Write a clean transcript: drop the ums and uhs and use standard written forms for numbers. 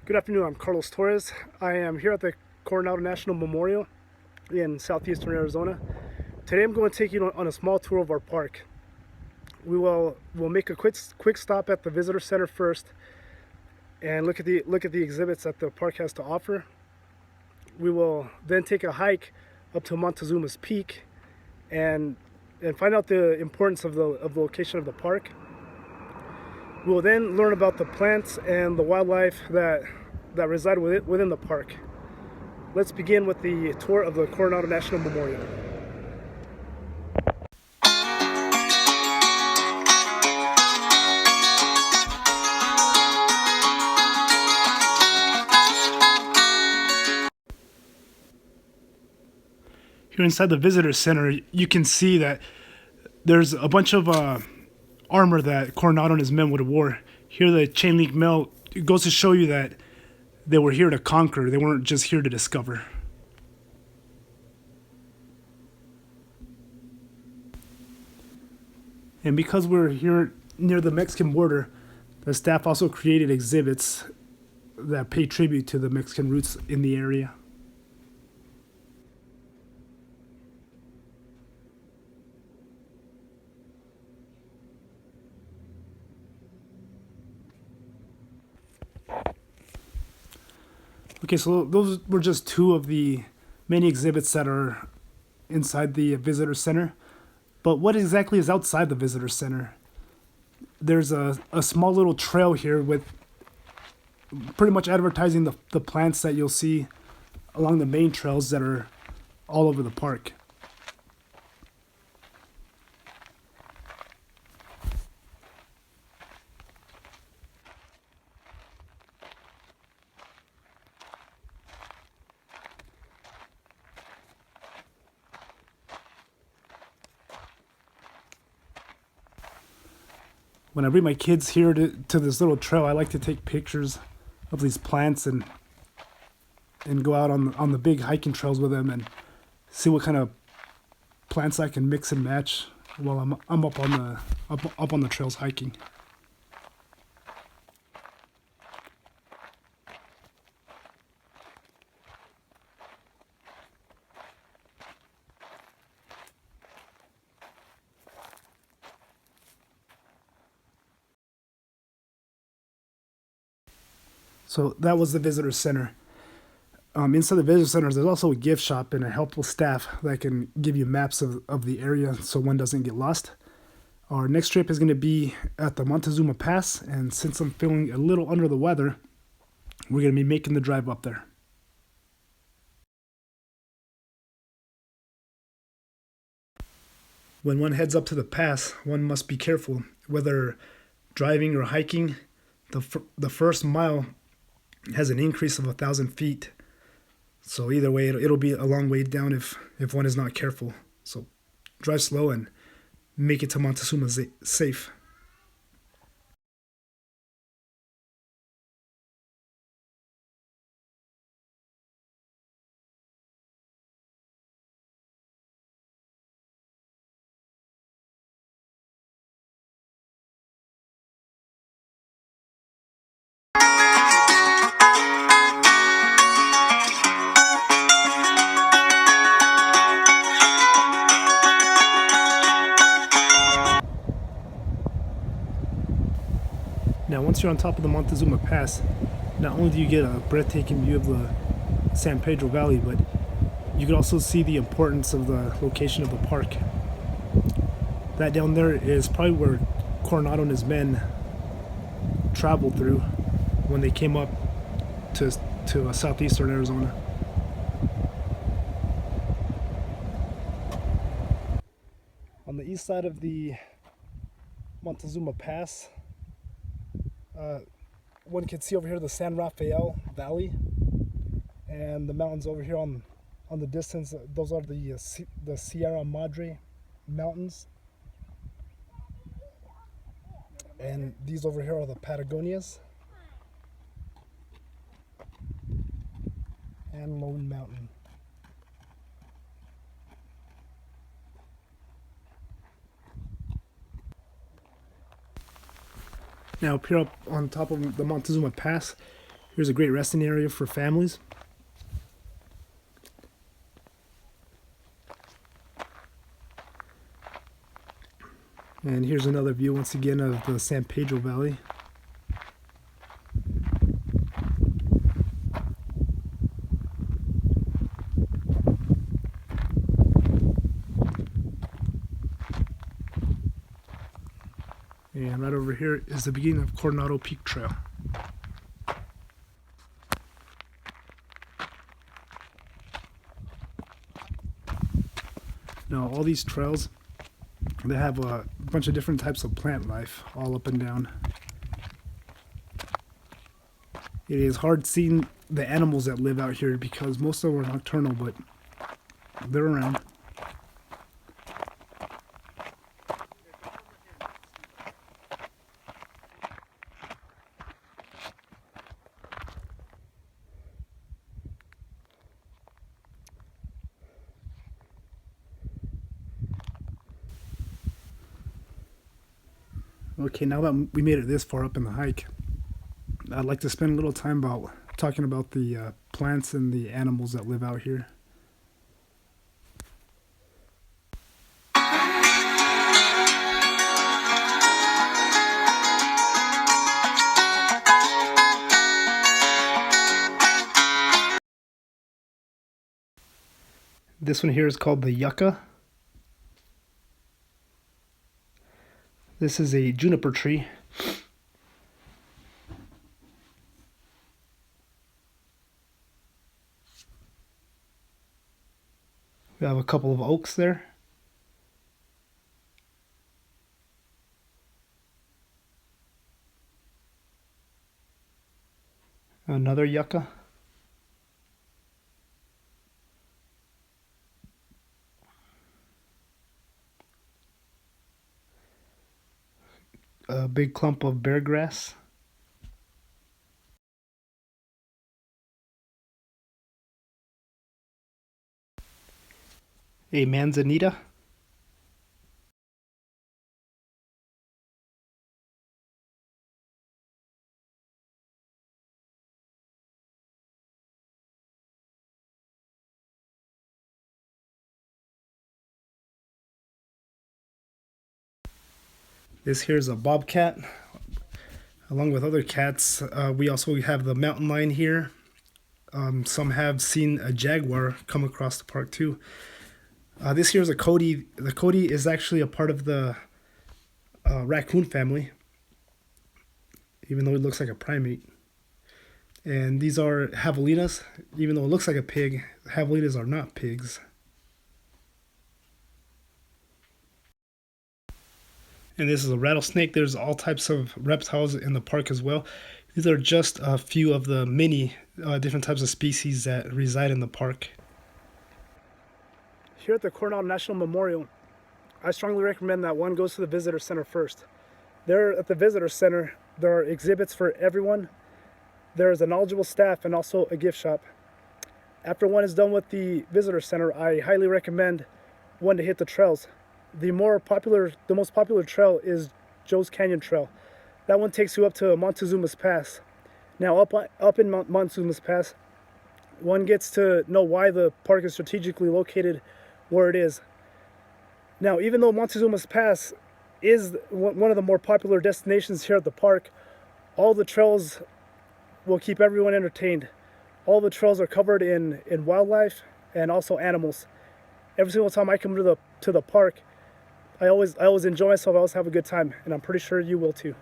Good afternoon, I'm Carlos Torres. I am here at the Coronado National Memorial in southeastern Arizona. Today I'm going to take you on a small tour of our park. We'll make a quick stop at the visitor center first and look at the exhibits that the park has to offer. We will then take a hike up to Montezuma's Peak and find out the importance of the location of the park. We will then learn about the plants and the wildlife that reside within the park. Let's begin with the tour of the Coronado National Memorial. Here inside the visitor center, you can see that there's a bunch of armor that Coronado and his men would have wore. Here the chain link mail, it goes to show you that they were here to conquer. They weren't just here to discover. And because we're here near the Mexican border, the staff also created exhibits that pay tribute to the Mexican roots in the area. Okay, so those were just two of the many exhibits that are inside the visitor center. But what exactly is outside the visitor center? There's a small little trail here with pretty much advertising the plants that you'll see along the main trails that are all over the park. When I bring my kids here to this little trail, I like to take pictures of these plants and go out on the big hiking trails with them and see what kind of plants I can mix and match while I'm up on the trails hiking. So that was the visitor center. Inside the visitor center, there's also a gift shop and a helpful staff that can give you maps of the area so one doesn't get lost. Our next trip is going to be at the Montezuma Pass, and since I'm feeling a little under the weather, we're going to be making the drive up there. When one heads up to the pass, one must be careful. Whether driving or hiking, the first mile has an increase of 1,000 feet. So either way, it'll be a long way down if one is not careful. So drive slow and make it to Montezuma safe. Now, once you're on top of the Montezuma Pass, not only do you get a breathtaking view of the San Pedro Valley, but you can also see the importance of the location of the park. That down there is probably where Coronado and his men traveled through when they came up to southeastern Arizona. On the east side of the Montezuma Pass, one can see over here the San Rafael Valley, and the mountains over here on the distance. Those are the Sierra Madre Mountains, and these over here are the Patagonias and Lone Mountain. Now up here up on top of the Montezuma Pass, Here's a great resting area for families. And here's another view once again of the San Pedro Valley. And right over here is the beginning of Coronado Peak Trail. Now all these trails, they have a bunch of different types of plant life all up and down. It is hard seeing the animals that live out here because most of them are nocturnal, but they're around. Okay, now that we made it this far up in the hike, I'd like to spend a little time talking about the plants and the animals that live out here. This one here is called the yucca. This is a juniper tree. We have a couple of oaks there. Another yucca. A big clump of bear grass. A manzanita. This here is a bobcat, along with other cats. We also have the mountain lion here. Some have seen a jaguar come across the park too. This here is a Cody. The Cody is actually a part of the raccoon family, even though it looks like a primate. And these are javelinas. Even though it looks like a pig, javelinas are not pigs. And this is a rattlesnake. There's all types of reptiles in the park as well. These are just a few of the many different types of species that reside in the park. Here at the Coronado National Memorial, I strongly recommend that one goes to the visitor center first. There at the visitor center, there are exhibits for everyone. There is a knowledgeable staff and also a gift shop. After one is done with the visitor center, I highly recommend one to hit the trails. The most popular trail is Joe's Canyon Trail. That one takes you up to Montezuma's Pass. Now up in Montezuma's Pass, one gets to know why the park is strategically located where it is. Now, even though Montezuma's Pass is one of the more popular destinations here at the park, all the trails will keep everyone entertained. All the trails are covered in wildlife and also animals. Every single time I come to the park, I always enjoy myself. I always have a good time, and I'm pretty sure you will too.